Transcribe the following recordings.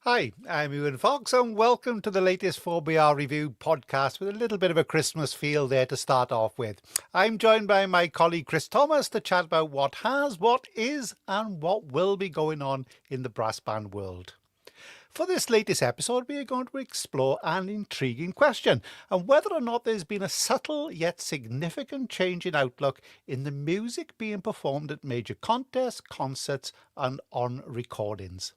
Hi, I'm Iwan Fox and welcome to the latest 4BR review podcast with a little bit of a Christmas feel there to start off with. I'm joined by my colleague Chris Thomas to chat about what has, what is and what will be going on in the brass band world. For this latest episode, we are going to explore an intriguing question and whether or not there's been a subtle yet significant change in outlook in the music being performed at major contests, concerts and on recordings.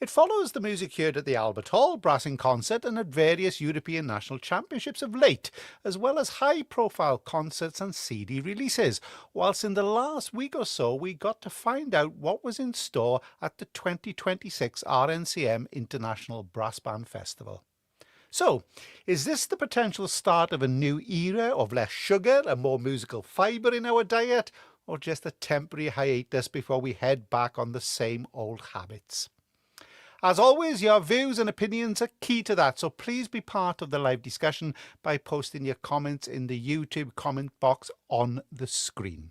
It follows the music heard at the Albert Hall Brass in Concert and at various European National Championships of late, as well as high-profile concerts and CD releases, whilst in the last week or so we got to find out what was in store at the 2026 RNCM International Brass Band Festival. So, is this the potential start of a new era of less sugar and more musical fibre in our diet, or just a temporary hiatus before we head back on the same old habits? As always, your views and opinions are key to that, so please be part of the live discussion by posting your comments in the YouTube comment box on the screen.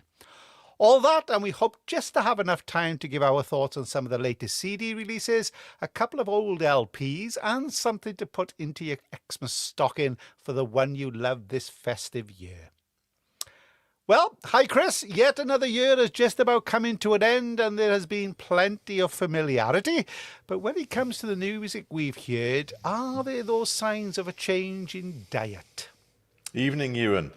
All that, and we hope just to have enough time to give our thoughts on some of the latest CD releases, a couple of old LPs, and something to put into your Xmas stocking for the one you love this festive year. Well, hi Chris, yet another year has just about coming to an end and there has been plenty of familiarity. But when it comes to the music we've heard, are there those signs of a change in diet? Evening, Ewan.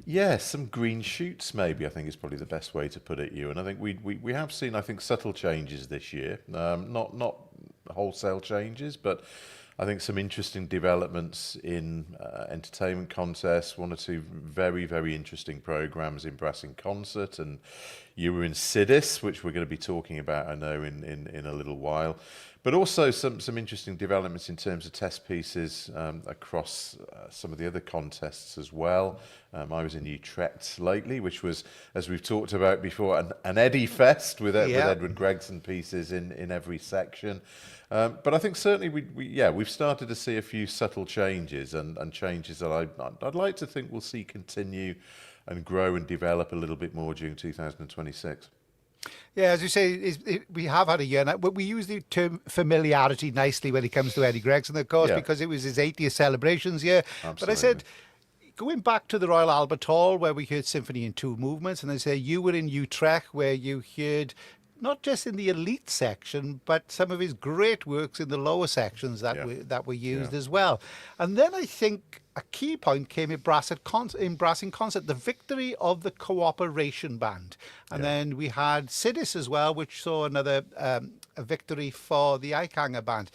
Yeah, some green shoots maybe, I think is probably the best way to put it, Ewan. I think we have seen, I think, subtle changes this year. Not wholesale changes, but I think some interesting developments in entertainment contests, one or two very, very interesting programs in Brass in Concert, and you were in Sidis, which we're going to be talking about, I know, in a little while. But also some interesting developments in terms of test pieces across some of the other contests as well. I was in Utrecht lately, which was, as we've talked about before, an Eddie Fest with Edward Gregson pieces in every section. But I think certainly we've started to see a few subtle changes and changes that I'd like to think we'll see continue and grow and develop a little bit more during 2026. Yeah, as you say, we have had a year now, but we use the term familiarity nicely when it comes to Eddie Gregson, of course, because it was his 80th celebrations year. Absolutely. But I said, going back to the Royal Albert Hall, where we heard Symphony in Two Movements, and I say you were in Utrecht, where you heard not just in the elite section, but some of his great works in the lower sections that were used as well. And then I think a key point came in Brass in Concert, the victory of the Cooperation Band. And then we had Sidis as well, which saw another a victory for the Ikanger Band.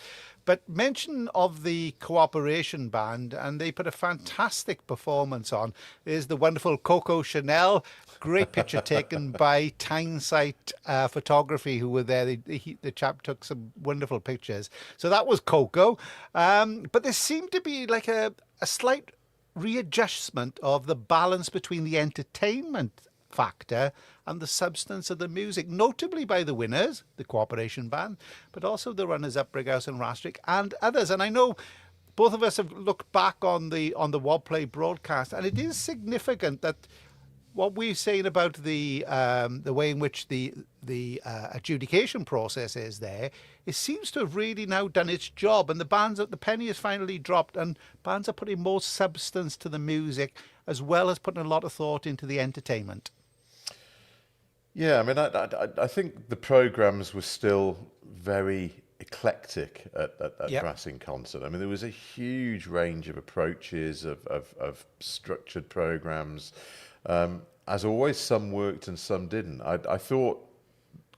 But mention of the Cooperation Band, and they put a fantastic performance on, is the wonderful Coco Chanel. Great picture taken by Tyneside Photography, who were there. The chap took some wonderful pictures. So that was Coco. But there seemed to be like a slight readjustment of the balance between the entertainment factor and the substance of the music, notably by the winners, the Cooperation Band, but also the runners-up, Brighouse and Rastrick, and others. And I know both of us have looked back on the WOBplay broadcast, and it is significant that what we're saying about the way in which the adjudication process is there, it seems to have really now done its job, and the penny has finally dropped, and bands are putting more substance to the music as well as putting a lot of thought into the entertainment. Yeah, I mean, I think the programs were still very eclectic at Brass in Concert. I mean, there was a huge range of approaches of structured programs. As always, some worked and some didn't. I thought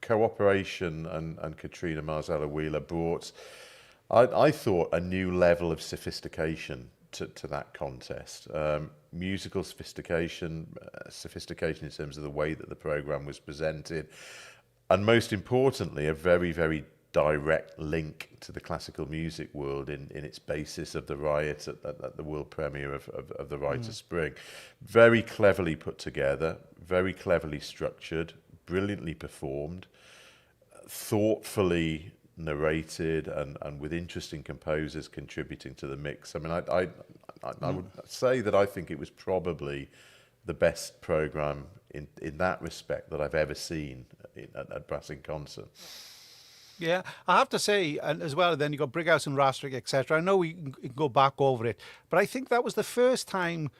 Cooperation and Katrina Marzella Wheeler brought, I thought, a new level of sophistication to that contest. Musical sophistication in terms of the way that the program was presented, and most importantly, a very, very direct link to the classical music world in its basis of the riot at the world premiere of the Rite of Spring. Very cleverly put together, very cleverly structured, brilliantly performed, thoughtfully narrated, and with interesting composers contributing to the mix. I mean, I would say that I think it was probably the best program in that respect that I've ever seen at Brass in Concert. Yeah, I have to say, and as well, then you got Brighouse and Rastrick, etc. I know we can go back over it, but I think that was the first time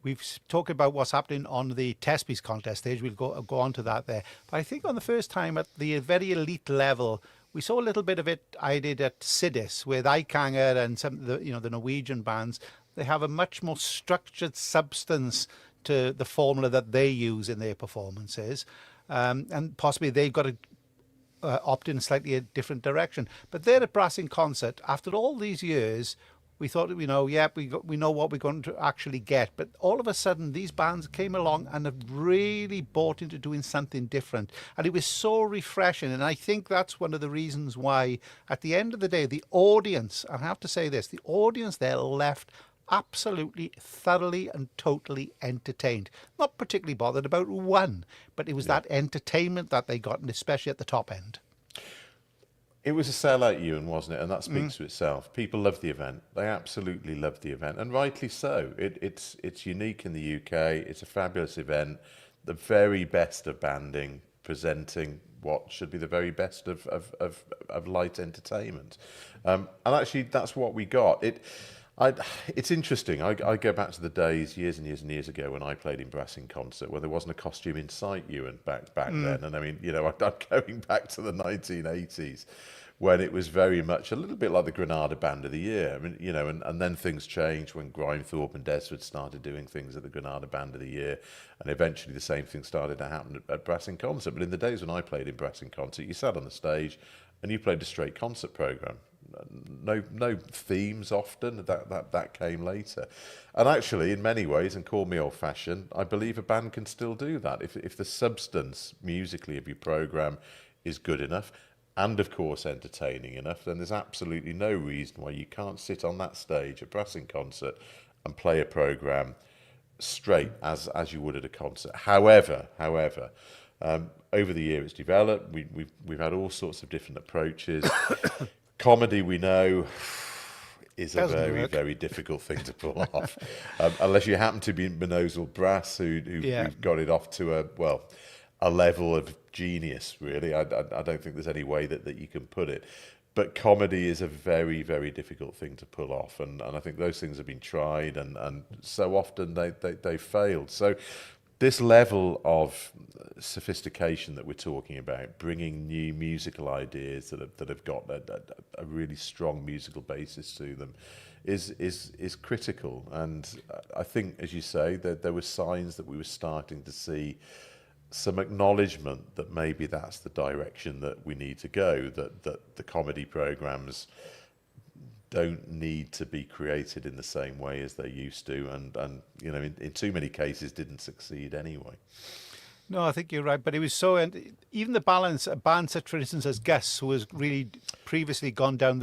we've talked about what's happening on the test piece contest stage. We'll go on to that there. But I think on the first time at the very elite level, we saw a little bit of it I did at Sidis with Ikanger and some of the Norwegian bands. They have a much more structured substance to the formula that they use in their performances, and possibly they've got to opt in slightly a different direction. But there at Brass in Concert, after all these years, we thought, we know what we're going to actually get. But all of a sudden, these bands came along and have really bought into doing something different. And it was so refreshing. And I think that's one of the reasons why, at the end of the day, the audience, I have to say this, the audience there left absolutely thoroughly and totally entertained. Not particularly bothered about one, but it was that entertainment that they got, and especially at the top end. It was a sellout, Ewan, wasn't it? And that speaks for itself. People loved the event. They absolutely loved the event, and rightly so. It's unique in the UK. It's a fabulous event. The very best of banding, presenting what should be the very best of light entertainment. And actually, that's what we got. It's interesting. I go back to the days years and years and years ago when I played in Brass in Concert, where there wasn't a costume in sight, Ewan, back then. And I mean, I'm going back to the 1980s when it was very much a little bit like the Granada Band of the Year. I mean, and then things changed when Grimethorpe and Desford started doing things at the Granada Band of the Year, and eventually the same thing started to happen at Brass in Concert. But in the days when I played in Brass in Concert, you sat on the stage and you played a straight concert program. No themes often. That came later, and actually, in many ways, and call me old-fashioned, I believe a band can still do that if the substance musically of your program is good enough, and of course entertaining enough. Then there's absolutely no reason why you can't sit on that stage at Brass in Concert and play a program straight as you would at a concert. However. Over the year, it's developed. We've had all sorts of different approaches. Comedy, we know, is a very difficult thing to pull off, unless you happen to be Monosal Brass, who've got it off to a level of genius. Really, I don't think there's any way that you can put it. But comedy is a very, very difficult thing to pull off, and I think those things have been tried, and so often they failed. So this level of sophistication that we're talking about, bringing new musical ideas that have got a really strong musical basis to them, is critical. And I think, as you say, that there were signs that we were starting to see some acknowledgement that maybe that's the direction that we need to go, that the comedy programs don't need to be created in the same way as they used to, and in too many cases didn't succeed anyway. No, I think you're right, but it was so, and even the balance, a band such, for instance, as Gus, who has really previously gone down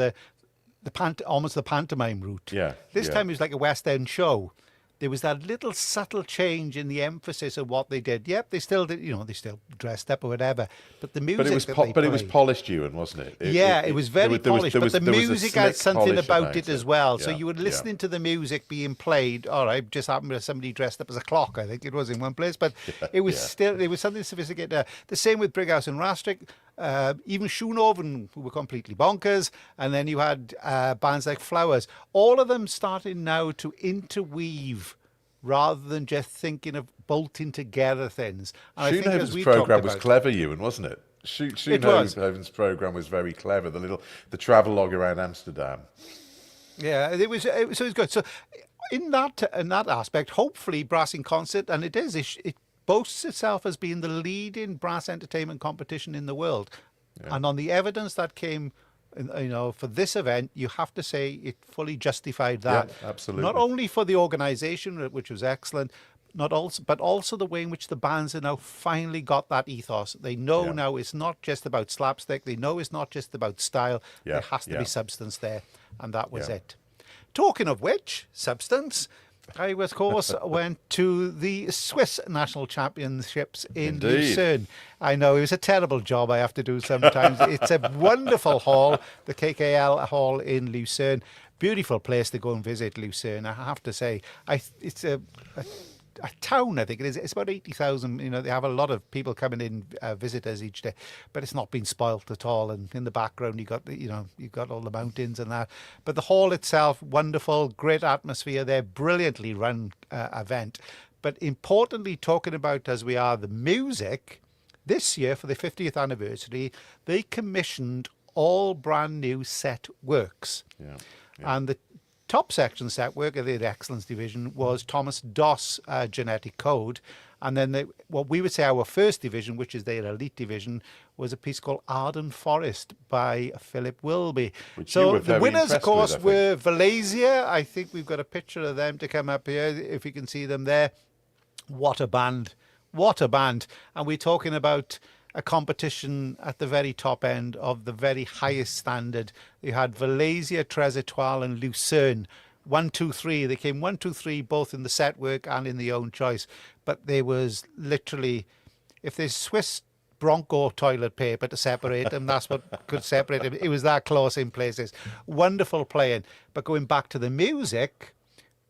almost the pantomime route. This time it was like a West End show. There was that little subtle change in the emphasis of what they did. Yep, they still did, they still dressed up or whatever. But the music, it was polished, Ewan, wasn't it? It was very polished. But the music had something about it as well. So you were listening to the music being played. All right, just happened to somebody dressed up as a clock, I think it was in one place. But it was still, it was something sophisticated. The same with Brighouse and Rastrick. Even Schoenhoven, who were completely bonkers, and then you had bands like Flowers. All of them starting now to interweave rather than just thinking of bolting together things. And Schoenhoven's program was clever, Ewan, wasn't it? Schoenhoven's program was very clever. The travelogue around Amsterdam. Yeah, it was good. So in that aspect, hopefully Brass in Concert, and it boasts itself as being the leading brass entertainment competition in the world. And on the evidence that came, for this event, you have to say it fully justified that. Yeah, absolutely. Not only for the organisation, which was excellent, but also the way in which the bands have now finally got that ethos. They know Yeah. now it's not just about slapstick. They know it's not just about style. Yeah, There has to yeah. be substance there, and that was Yeah. it. Talking of which, substance, I, of course, went to the Swiss National Championships in Indeed. Lucerne. I know, it was a terrible job I have to do sometimes. It's a wonderful hall, the KKL Hall in Lucerne. Beautiful place to go and visit, Lucerne, I have to say. It's a town, I think it is. It's about 80,000. They have a lot of people coming in, visitors each day, but it's not been spoilt at all. And in the background, you got all the mountains and that. But the hall itself, wonderful, great atmosphere there, brilliantly run event. But importantly, talking about as we are the music, this year for the 50th anniversary, they commissioned all brand new set works. Yeah. And the top section set work of the Excellence Division was Thomas Doss Genetic Code. And then what we would say our first division, which is their elite division, was a piece called Arden Forest by Philip Wilby. Which you were the very winners, of impressed with, course, I think. were Valesia. I think we've got a picture of them to come up here, if you can see them there. What a band. What a band. And we're talking about a competition at the very top end of the very highest standard. You had Valesia, Tres Etoiles and Lucerne. 1, 2, 3. They came 1, 2, 3, both in the set work and in the own choice. But there was literally, if there's Swiss Bronco toilet paper to separate them, that's what could separate them. It was that close in places. Wonderful playing. But going back to the music,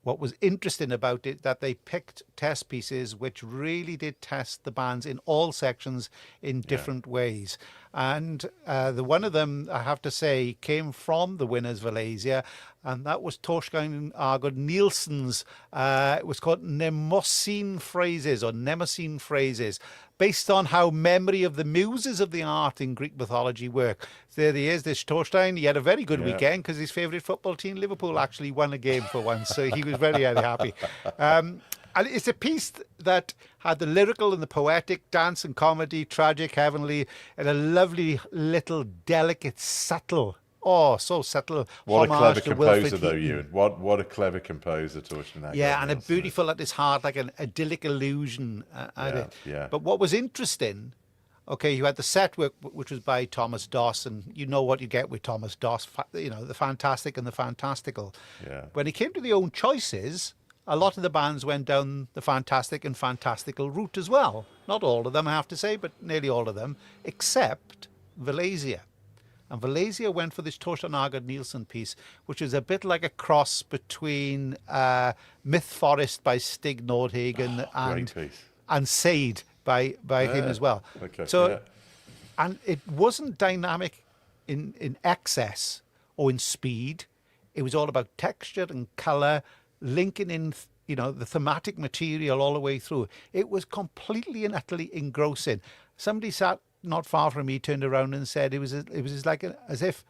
what was interesting about it, that they picked test pieces which really did test the bands in all sections in different ways. And the one of them, I have to say, came from the winners, Valesia, and that was Torstein Argod Nielsen's, it was called Mnemosyne Phrases, based on how memory of the muses of the art in Greek mythology work. There he is, this Torstein. He had a very good weekend because his favourite football team, Liverpool, actually won a game for once. So he was very, very happy. And it's a piece that had the lyrical and the poetic, dance and comedy, tragic, heavenly, and a lovely little delicate, subtle, so subtle. What a clever to Wilfred composer, though, Heaton. Ewan. What a clever composer, Torsten. Yeah, and a beautiful at his heart, like an idyllic illusion at it. Yeah. But what was interesting, okay, you had the set work, which was by Thomas Doss, and you know what you get with Thomas Doss, the fantastic and the fantastical. Yeah. When it came to the own choices, a lot of the bands went down the fantastic and fantastical route as well. Not all of them, I have to say, but nearly all of them, except Valesia. And Valesia went for this Torsten Argod Nielsen piece, which is a bit like a cross between Myth Forest by Stig Nordhagen and Sade by him as well. Okay, so, and it wasn't dynamic in excess or in speed. It was all about texture and colour, linking in, the thematic material all the way through. It was completely and utterly engrossing. Somebody sat not far from me, turned around and said it was as if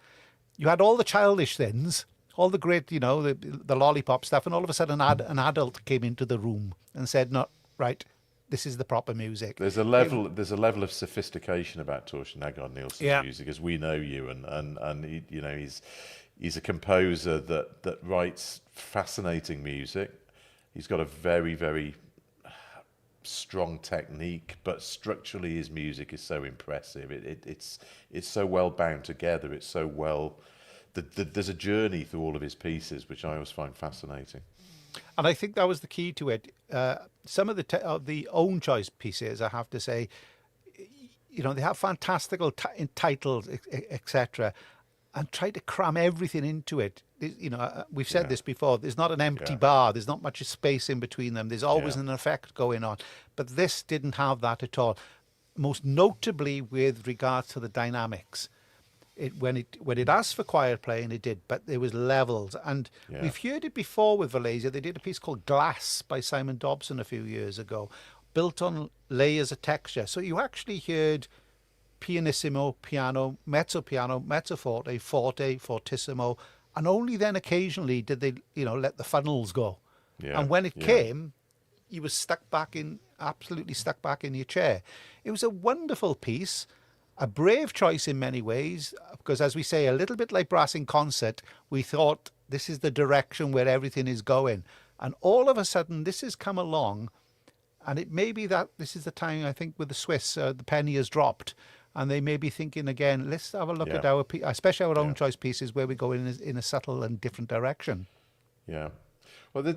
you had all the childish things, all the great, the lollipop stuff, and all of a sudden an adult came into the room and said, "No, right, this is the proper music." There's a level of sophistication about Torsten Argod Nielsen's music, as we know you, and he, he's a composer that writes fascinating music. He's got a very, very strong technique, but structurally his music is so impressive. It's so well bound together. It's so well. There's a journey through all of his pieces, which I always find fascinating. And I think that was the key to it. Some of the own choice pieces, I have to say, they have fantastical titles, etc., and try to cram everything into it. We've said this before. There's not an empty bar. There's not much space in between them. There's always an effect going on. But this didn't have that at all. Most notably with regards to the dynamics. When it asked for quiet playing, it did, but there was levels. And we've heard it before with Valesia. They did a piece called Glass by Simon Dobson a few years ago, built on layers of texture. So you actually heard pianissimo, piano, mezzo forte, forte, fortissimo, and only then occasionally did they, let the funnels go. Yeah, and when it came, you were absolutely stuck back in your chair. It was a wonderful piece, a brave choice in many ways, because as we say, a little bit like brass in concert, we thought this is the direction where everything is going. And all of a sudden, this has come along And it may be that this is the time, I think, with the Swiss, the penny has dropped. And they may be thinking again, let's have a look at our, especially our own choice pieces, where we go in a subtle and different direction. Yeah. Well,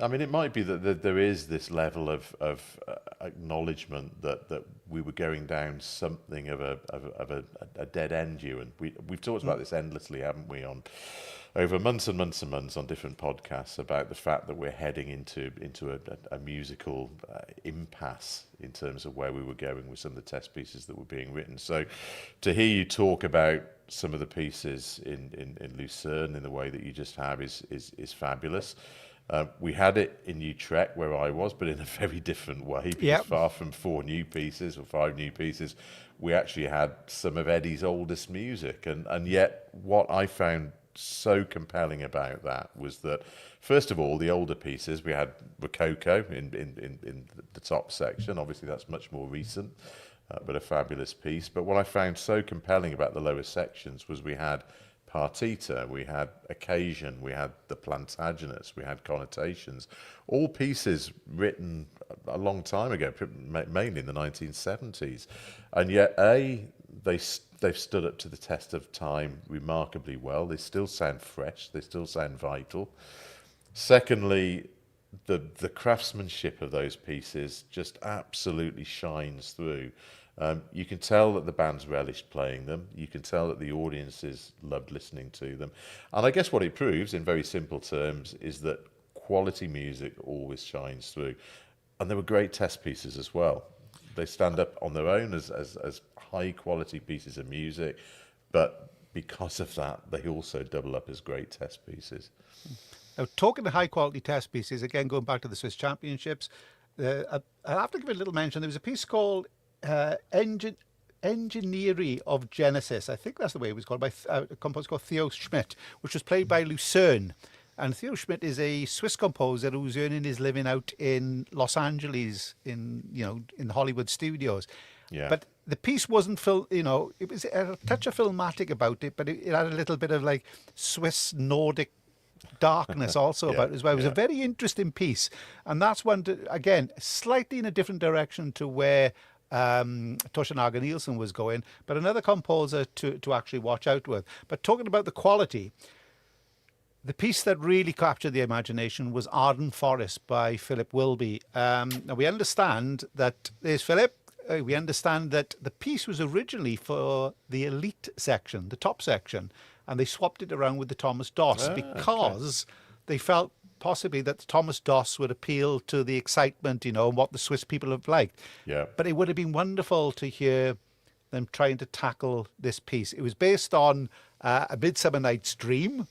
I mean, it might be that there is this level of acknowledgement that we were going down something of a dead end, Ewan. We've talked about this endlessly, haven't we, on over months and months and months on different podcasts about the fact that we're heading into a musical impasse in terms of where we were going with some of the test pieces that were being written. So to hear you talk about some of the pieces in Lucerne in the way that you just have is fabulous. We had it in Utrecht where I was, but in a very different way, because far from 4 new pieces or 5 new pieces, we actually had some of Eddie's oldest music. And yet what I found so compelling about that was that, first of all, the older pieces, we had Rococo in the top section. Obviously, that's much more recent, but a fabulous piece. But what I found so compelling about the lower sections was we had Partita, we had Occasion, we had the Plantagenets, we had Connotations, all pieces written a long time ago, mainly in the 1970s. And yet, they've stood up to the test of time remarkably well. They still sound fresh. They still sound vital. Secondly, the craftsmanship of those pieces just absolutely shines through. You can tell that the bands relished playing them. You can tell that the audiences loved listening to them. And I guess what it proves, in very simple terms, is that quality music always shines through. And they were great test pieces as well. They stand up on their own as high quality pieces of music, but because of that, they also double up as great test pieces. Now, talking to high quality test pieces, again, going back to the Swiss Championships, I have to give a little mention. There was a piece called Engineering of Genesis. I think that's the way it was called, by a composer called Theo Schmidt, which was played by Lucerne. And Theo Schmidt is a Swiss composer who's earning his living out in Los Angeles, in the Hollywood studios. Yeah. But the piece wasn't it was a touch of filmatic about it, but it had a little bit of like Swiss Nordic darkness also about it as well. It was a very interesting piece. And that's one, again, slightly in a different direction to where Toshinaga Nielsen was going, but another composer to actually watch out with. But talking about the quality, the piece that really captured the imagination was Arden Forest by Philip Wilby. Now we understand that, there's Philip, we understand that the piece was originally for the elite section, the top section, and they swapped it around with the Thomas Doss because they felt possibly that Thomas Doss would appeal to the excitement, and what the Swiss people have liked. Yeah. But it would have been wonderful to hear them trying to tackle this piece. It was based on A Midsummer Night's Dream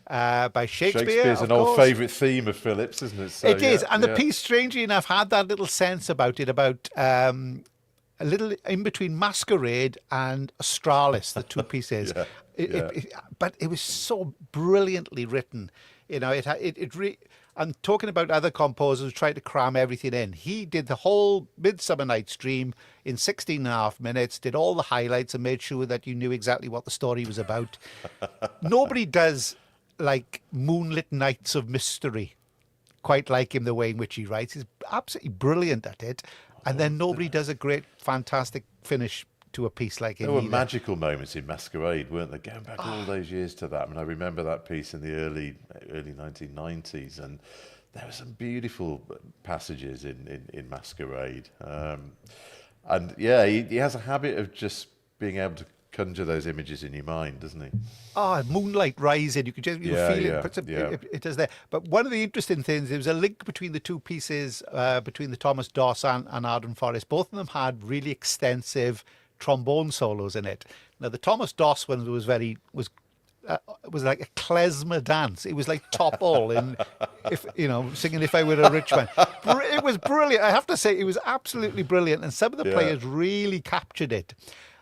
by Shakespeare. Shakespeare's an old favourite theme of Philip's, isn't it? So, it is, and the piece, strangely enough, had that little sense about it, about a little in between Masquerade and Australis, the two pieces. But it was so brilliantly written. And talking about other composers who tried to cram everything in, he did the whole Midsummer Night's Dream in 16 and a half minutes, did all the highlights and made sure that you knew exactly what the story was about. Nobody does like Moonlit Nights of Mystery quite like him, the way in which he writes. He's absolutely brilliant at it. And then nobody does a great, fantastic finish to a piece like him. There were magical moments in Masquerade, weren't there? Going back all those years to that. I mean, I remember that piece in the early 1990s, and there were some beautiful passages in Masquerade. And yeah, he has a habit of just being able to conjure those images in your mind, doesn't he? Moonlight rising, you can just feel it. It is there. But one of the interesting things, there was a link between the two pieces, between the Thomas Doss and Arden Forest. Both of them had really extensive trombone solos in it. Now the Thomas Doss one was like a klezmer dance. It was like Topol singing "If I Were a Rich Man." It was brilliant. I have to say, it was absolutely brilliant, and some of the players really captured it.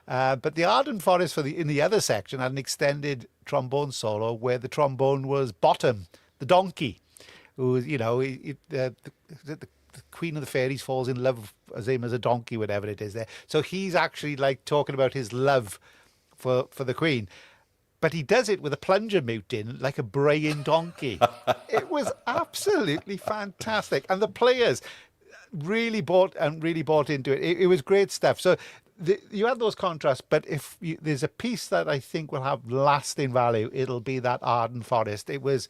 But the Arden Forest in the other section had an extended trombone solo where the trombone was Bottom, the donkey, who the Queen of the Fairies falls in love as him as a donkey, whatever it is there. So he's actually like talking about his love for the Queen. But he does it with a plunger mute in, like a braying donkey. It was absolutely fantastic. And the players, really bought into it. It was great stuff. So you had those contrasts, but there's a piece that I think will have lasting value, it'll be that Arden Forest. It was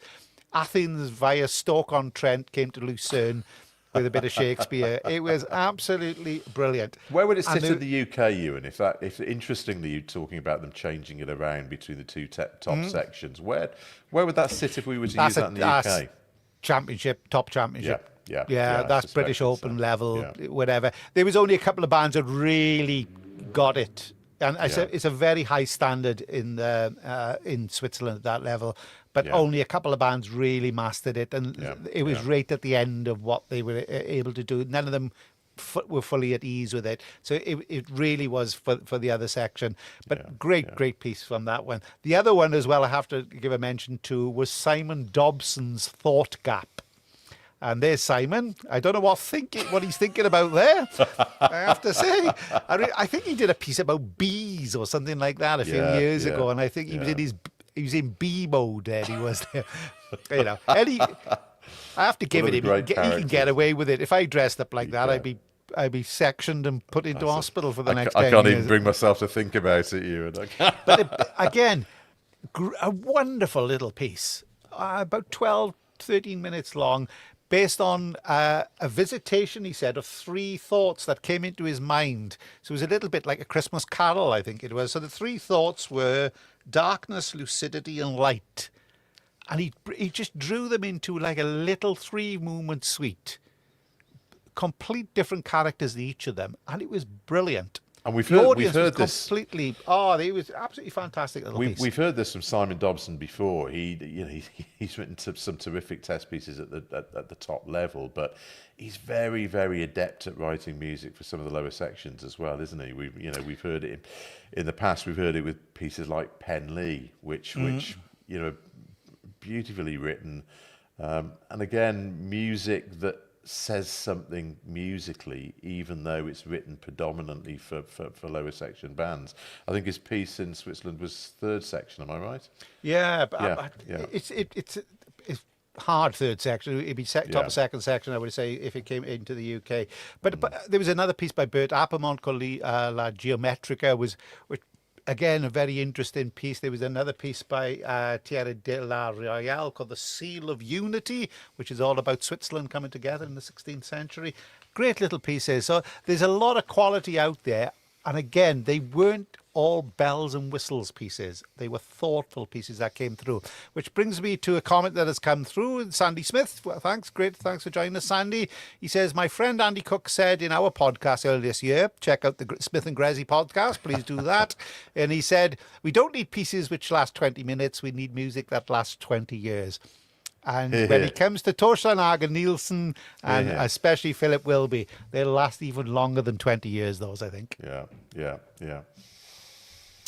Athens via Stoke-on-Trent, came to Lucerne with a bit of Shakespeare. It was absolutely brilliant. Where would it sit in the UK, Ewan? If interestingly you're talking about them changing it around between the two top sections, where would that sit if we were to use that in the UK? Championship, top championship. Yeah, that's British Open level, whatever. There was only a couple of bands that really got it, and it's a very high standard in Switzerland at that level. But only a couple of bands really mastered it, and it was right at the end of what they were able to do. None of them were fully at ease with it, so it really was for the other section. But great piece from that one. The other one as well I have to give a mention to was Simon Dobson's Thought Gap. And there's Simon. I don't know what he's thinking about there, I have to say. I think he did a piece about bees or something like that a few years ago, and I think he was in bee mode there. He was there, And I have to give it him. He can get away with it. If I dressed up like that, I'd be sectioned and put into hospital for the next 10 years. I can't even bring myself to think about it, Ewan. But again, a wonderful little piece, about 12, 13 minutes long, based on a visitation, he said, of 3 thoughts that came into his mind. So it was a little bit like a Christmas carol, I think it was. So the 3 thoughts were darkness, lucidity, and light. And he just drew them into like a little 3-movement suite. Complete different characters, each of them. And it was brilliant. And we've heard this completely. It was absolutely fantastic little piece. We've heard this from Simon Dobson before. He's written some terrific test pieces at the top level, but he's very, very adept at writing music for some of the lower sections as well, isn't he? We've heard it in the past. We've heard it with pieces like Pen Lee, which beautifully written, and again, music that says something musically, even though it's written predominantly for lower section bands. I think his piece in Switzerland was 3rd section. Am I right? It's hard 3rd section. It'd be top of 2nd section, I would say, if it came into the UK. But there was another piece by Bert Appermont called La Geometrica, which again, a very interesting piece. There was another piece by Thierry de la Royale called The Seal of Unity, which is all about Switzerland coming together in the 16th century. Great little pieces. So there's a lot of quality out there. And again, they weren't all bells and whistles pieces. They were thoughtful pieces that came through. Which brings me to a comment that has come through. Sandy Smith, thanks for joining us, Sandy. He says, my friend Andy Cook said in our podcast earlier this year, check out the Smith and Grezzy podcast, please do that. And he said, we don't need pieces which last 20 minutes, we need music that lasts 20 years. And when it comes to Torstein Hagen Nielsen and especially Philip Wilby, they'll last even longer than 20 years, those, I think. Yeah.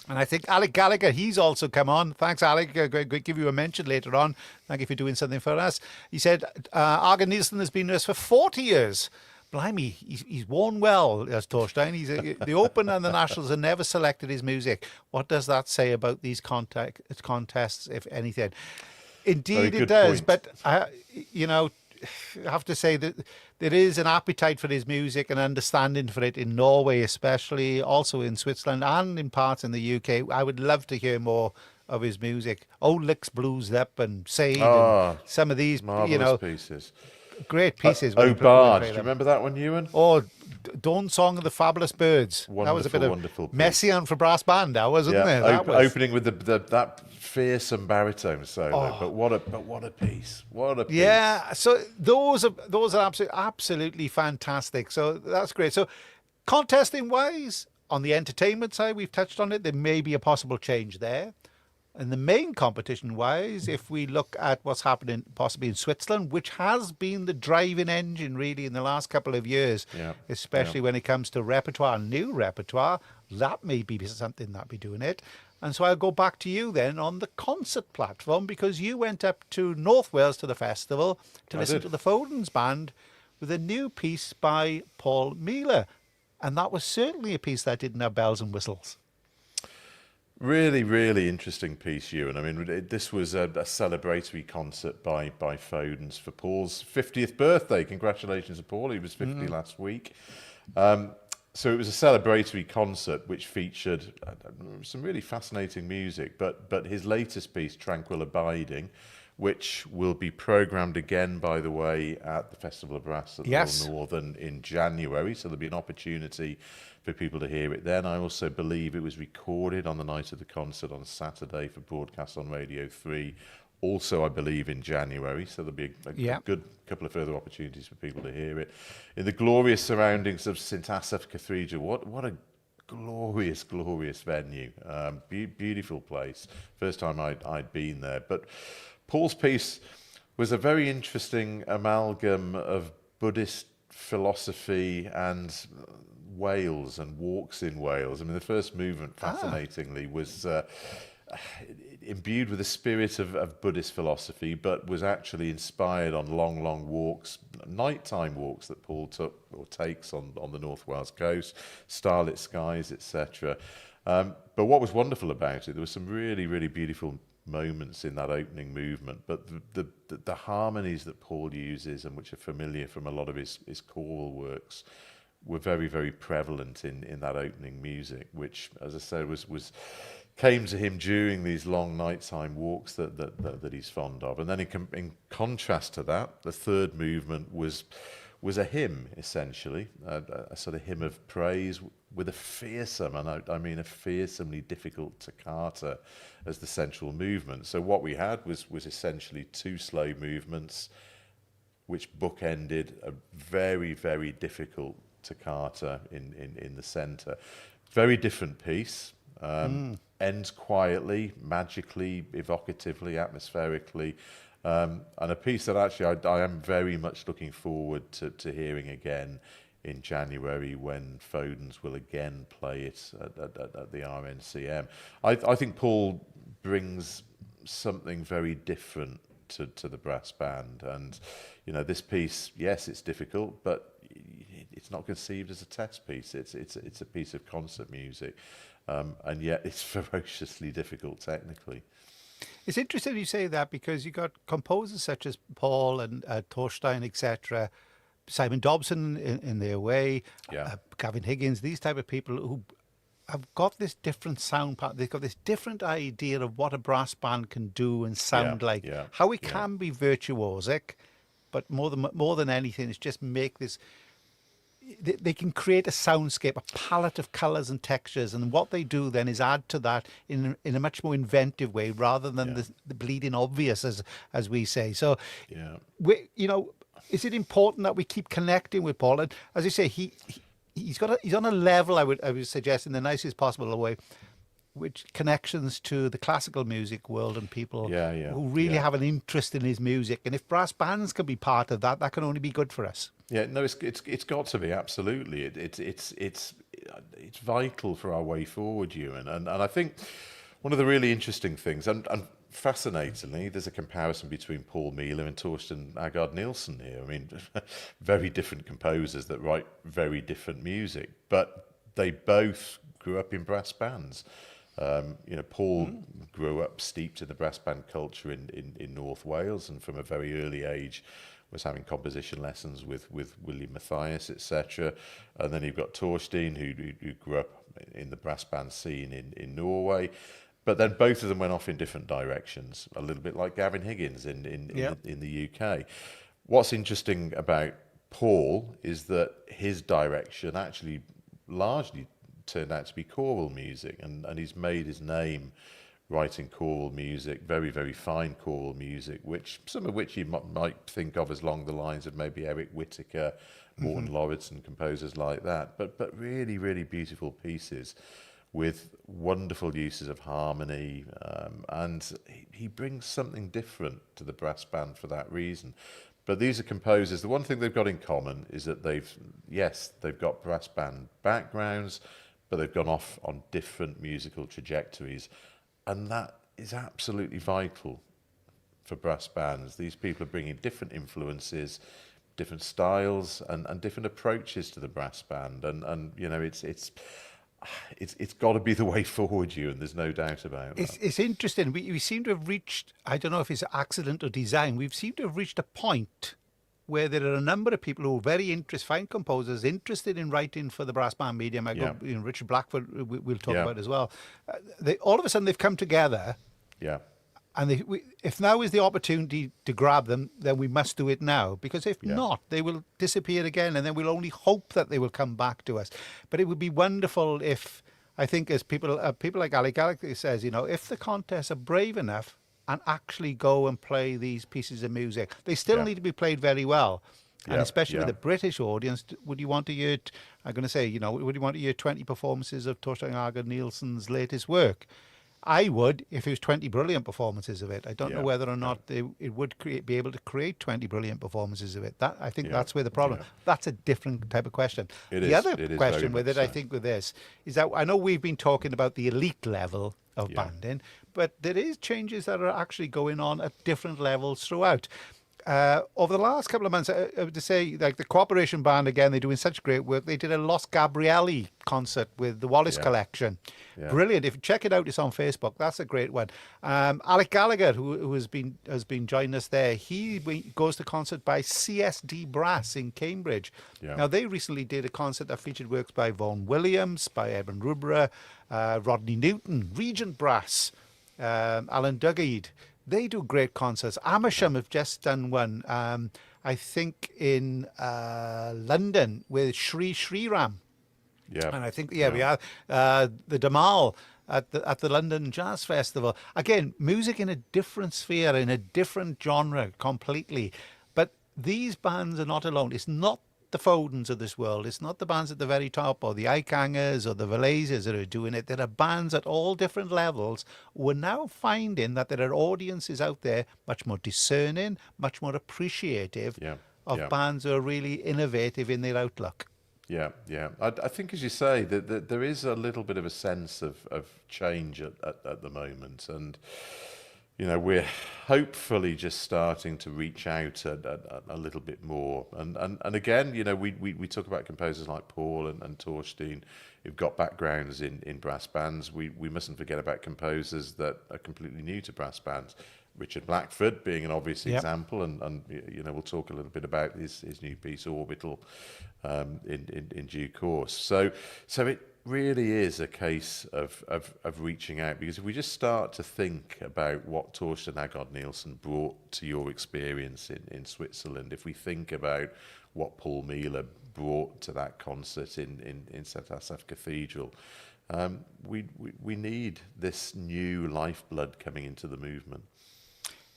And I think Alec Gallagher, he's also come on. Thanks, Alec. I'm going to give you a mention later on. Thank you for doing something for us. He said, Hagen Nielsen has been with us for 40 years. Blimey, he's worn well as Torstein. The Open and the Nationals have never selected his music. What does that say about these contests, if anything? Indeed it does, point. but I have to say that there is an appetite for his music and understanding for it in Norway, especially, also in Switzerland and in parts in the UK. I would love to hear more of his music. Old Licks Blues Up and Sade and some of these, pieces. Great pieces. Bard, do you remember that one, Ewan? Dawn Song of the Fabulous Birds. That was a bit of Messiaen for brass band, wasn't there? Opening with that fearsome baritone solo. But what a piece! What a piece! Yeah. So those are absolutely fantastic. So that's great. So contesting wise, on the entertainment side, we've touched on it. There may be a possible change there. And the main competition-wise, if we look at what's happening possibly in Switzerland, which has been the driving engine really in the last couple of years, especially when it comes to repertoire, new repertoire, that may be something that be doing it. And so I'll go back to you then on the concert platform, because you went up to North Wales to the festival to listen to the Fodens Band with a new piece by Paul Mealer. And that was certainly a piece that didn't have bells and whistles. Really, really interesting piece, Ewan. I mean, this was a celebratory concert by Foden's for Paul's 50th birthday. Congratulations to Paul. He was 50 last week. So it was a celebratory concert which featured some really fascinating music, but his latest piece, Tranquil Abiding, which will be programmed again, by the way, at the Festival of Brass at the Yes. Royal Northern in January. So there'll be an opportunity for people to hear it then. I also believe it was recorded on the night of the concert on Saturday for broadcast on Radio 3. Also, I believe in January, so there'll be a good couple of further opportunities for people to hear it. In the glorious surroundings of St Asaph Cathedral, what a glorious, glorious venue. Beautiful place. First time I'd been there. But Paul's piece was a very interesting amalgam of Buddhist philosophy and Wales and walks in Wales. I mean, the first movement, fascinatingly, was imbued with the spirit of Buddhist philosophy, but was actually inspired on long, long walks, nighttime walks that Paul took or takes on the North Wales coast, starlit skies, etc. But what was wonderful about it, there were some really, really beautiful moments in that opening movement, but the harmonies that Paul uses and which are familiar from a lot of his choral works were very, very prevalent in that opening music, which, as I said, was came to him during these long nighttime walks that he's fond of. And then in contrast to that, the third movement was a hymn, essentially, a sort of hymn of praise with a fearsome, and I mean a fearsomely difficult toccata as the central movement. So what we had was essentially two slow movements which bookended a very, very difficult toccata in the centre. Very different piece. Ends quietly, magically, evocatively, atmospherically, and a piece that actually I am very much looking forward to hearing again in January when Foden's will again play it at the RNCM. I think Paul brings something very different to the brass band, and you know, this piece, yes, it's difficult, but it's not conceived as a test piece. It's a piece of concert music, and yet it's ferociously difficult technically. It's interesting you say that, because you got composers such as Paul and Thorstein, etc., Simon Dobson in their way, Gavin Higgins, these type of people who have got this different sound part. They've got this different idea of what a brass band can do and sound like, how it can be virtuosic, but more than anything, it's just make this. They can create a soundscape, a palette of colours and textures, and what they do then is add to that in a much more inventive way, rather than the bleeding obvious, as we say. So, is it important that we keep connecting with Paul? And as you say, he's on a level I would suggest in the nicest possible way, which connections to the classical music world and people who really have an interest in his music. And if brass bands can be part of that, that can only be good for us. Yeah, no, it's got to be, absolutely. It's vital for our way forward, Ewan. And I think one of the really interesting things, and fascinatingly, there's a comparison between Paul Mealer and Torsten Agard Nielsen here. I mean, very different composers that write very different music, but they both grew up in brass bands. Paul grew up steeped in the brass band culture in North Wales, and from a very early age was having composition lessons with William Matthias, etc. And then you've got Thorstein, who grew up in the brass band scene in Norway. But then both of them went off in different directions, a little bit like Gavin Higgins in the UK. What's interesting about Paul is that his direction actually largely turned out to be choral music, and he's made his name writing choral music, very, very fine choral music, some of which you might think of as along the lines of maybe Eric Whittaker, Morton Lauridsen, composers like that, but really, really beautiful pieces with wonderful uses of harmony, and he brings something different to the brass band for that reason. But these are composers, the one thing they've got in common is that they've got brass band backgrounds, but they've gone off on different musical trajectories. And that is absolutely vital for brass bands. These people are bringing different influences, different styles, and different approaches to the brass band. And it's got to be the way forward, Ewan. There's no doubt about that. It's interesting. We seem to have reached, I don't know if it's accident or design, we've seemed to have reached a point where there are a number of people who are very fine composers, interested in writing for the brass band medium. Richard Blackford, we'll talk about as well. All of a sudden, they've come together. Yeah. And if now is the opportunity to grab them, then we must do it now. Because if not, they will disappear again, and then we'll only hope that they will come back to us. But it would be wonderful if, I think, as people like Alec says, if the contests are brave enough and actually go and play these pieces of music, they still need to be played very well. And especially with the British audience, would you want to hear, I'm going to say, would you want to hear 20 performances of Torstein Agard Nielsen's latest work? I would, if it was 20 brilliant performances of it. I don't know whether or not it would be able to create 20 brilliant performances of it. I think that's where the problem. That's a different type of question. The other question with it, I think, with this is that I know we've been talking about the elite level of banding, but there is changes that are actually going on at different levels throughout. Over the last couple of months, I would say, like the Cooperation Band, again, they're doing such great work. They did a Los Gabrielli concert with the Wallace Collection. Brilliant. If you check it out, it's on Facebook. That's a great one. Alec Gallagher, who has been joining us there, he goes to concert by CSD Brass in Cambridge. Now, they recently did a concert that featured works by Vaughan Williams, by Eben Rubra, Rodney Newton, Regent Brass, Alan Duggead. They do great concerts. Amersham have just done one, I think, in London with Sri Sriram. Yeah. And I think, we are the Damal at the London Jazz Festival. Again, music in a different sphere, in a different genre completely. But these bands are not alone. It's not the Fodens of this world. It's not the bands at the very top or the Ikangers or the Valaises that are doing it. There are bands at all different levels. We're now finding that there are audiences out there much more discerning, much more appreciative of bands who are really innovative in their outlook. Yeah. I think, as you say, that there is a little bit of a sense of change at the moment, and we're hopefully just starting to reach out a little bit more. And again, we talk about composers like Paul and Torstein who've got backgrounds in brass bands. We mustn't forget about composers that are completely new to brass bands. Richard Blackford being an obvious example, and we'll talk a little bit about his new piece Orbital in due course. So it really is a case of reaching out, because if we just start to think about what Torstein Agard Nielsen brought to your experience in Switzerland, if we think about what Paul Miller brought to that concert in St. Asaph Cathedral, we need this new lifeblood coming into the movement.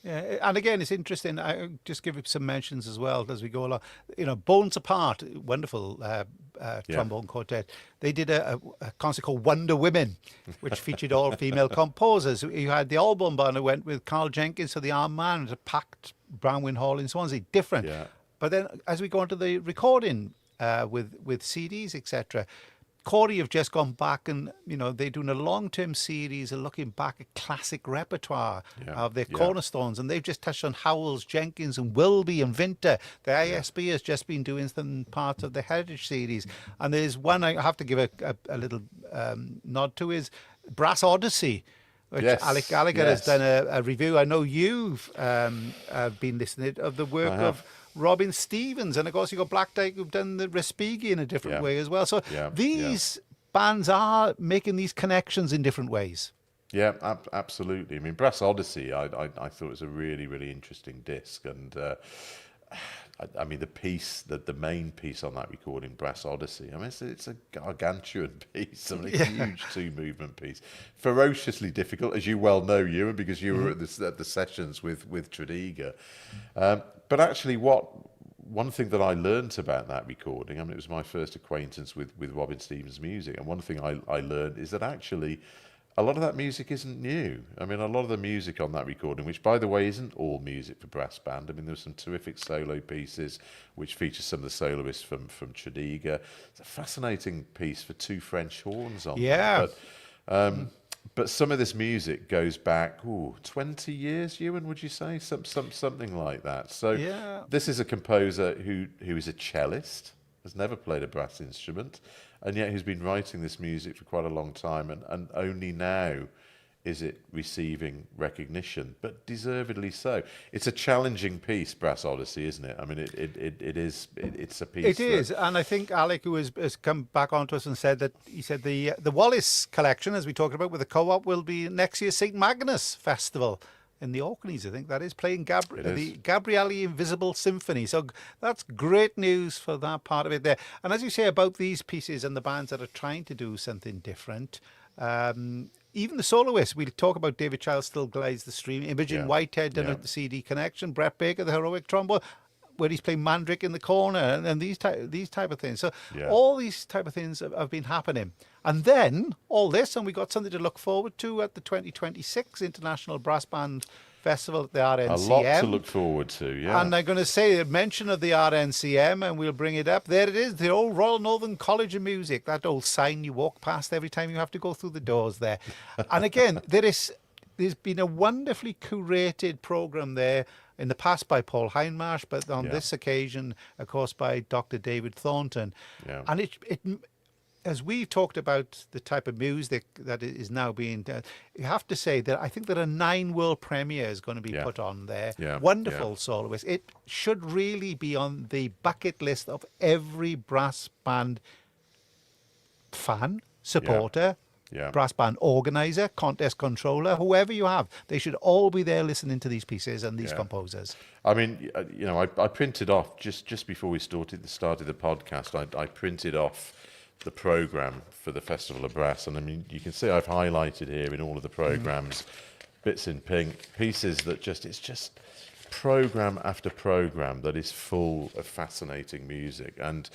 Yeah, and again, it's interesting. I just give it some mentions as well as we go along. Bones Apart, wonderful trombone quartet. They did a concert called Wonder Women, which featured all female composers. You had the album band who went with Carl Jenkins for the Armed Man at a packed Brownwind Hall in Swansea. Different. Yeah. But then as we go into the recording with CDs, etc., Corey have just gone back and, they're doing a long-term series of looking back at classic repertoire of their cornerstones. And they've just touched on Howells, Jenkins and Wilby and Vinter. The ISB has just been doing some parts of the Heritage series. And there's one I have to give a little nod to is Brass Odyssey, which Alec Gallagher has done a review. I know you've been listening of the work of Robin Stevens, and of course you've got Black Dyke who've done the Respighi in a different way as well. So these bands are making these connections in different ways. Yeah, absolutely. I mean, Brass Odyssey, I thought it was a really, really interesting disc, and I mean the piece, the main piece on that recording, Brass Odyssey. I mean, it's a gargantuan piece. I mean, a huge two-movement piece, ferociously difficult, as you well know, Ewan, because you were at the sessions with Tredegar. But actually, one thing that I learned about that recording, I mean, it was my first acquaintance with Robin Stevens' music, and one thing I learned is that actually a lot of that music isn't new. I mean, a lot of the music on that recording, which, by the way, isn't all music for brass band. I mean, there's some terrific solo pieces which feature some of the soloists from Tredegar. It's a fascinating piece for two French horns on there. But some of this music goes back 20 years, Ewan, would you say? Something like that. So this is a composer who is a cellist. has never played a brass instrument, and yet he's been writing this music for quite a long time, and only now is it receiving recognition, but deservedly so. It's a challenging piece, Brass Odyssey, isn't it? I mean, it's a piece. It is, and I think Alec, who has come back onto us and said that he said the Wallace collection, as we talked about with the co-op, will be next year's St Magnus Festival in the Orkneys. I think that is playing the Gabriele Invisible Symphony. So that's great news for that part of it there. And as you say about these pieces and the bands that are trying to do something different. Even the soloists, we'll talk about David Child Still Glides the Stream, Imogen Whitehead done at the CD Connection, Brett Baker, the heroic trombone, where he's playing Mandrick in the corner, and these type of things. So all these type of things have been happening. And then all this, and we got something to look forward to at the 2026 International Brass Band Festival at the RNCM. A lot to look forward to, yeah. And I'm going to say a mention of the RNCM, and we'll bring it up. There it is, the old Royal Northern College of Music, that old sign you walk past every time you have to go through the doors there. And again, there's been a wonderfully curated programme there in the past by Paul Hindmarsh, but on this occasion, of course, by Dr. David Thornton. Yeah. And it as we've talked about the type of music that is now being done, you have to say that I think there are 9 world premieres going to be put on there. Yeah. Wonderful soloists. It should really be on the bucket list of every brass band fan, supporter, brass band organizer, contest controller, whoever you have. They should all be there listening to these pieces and these composers. I mean, I printed off, just before we started the podcast, I printed off the program for the Festival of Brass, and I mean, you can see I've highlighted here in all of the programs bits in pink, pieces that it's just program after program that is full of fascinating music. And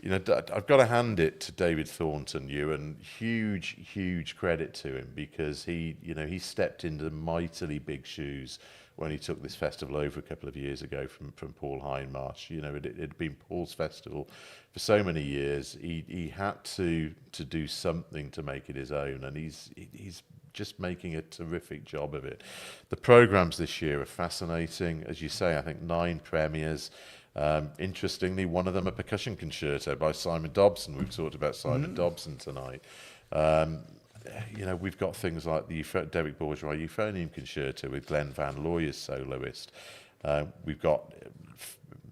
I've got to hand it to David Thornton, and huge credit to him, because he stepped into mightily big shoes when he took this festival over a couple of years ago from Paul Hindmarsh. It had been Paul's festival for so many years. He had to do something to make it his own, and he's just making a terrific job of it. The programs this year are fascinating. As you say, I think 9 premieres. Interestingly, one of them a percussion concerto by Simon Dobson. We've talked about Simon Dobson tonight. We've got things like the Derek Bourgeois Euphonium Concerto with Glenn Van Looy as soloist. We've got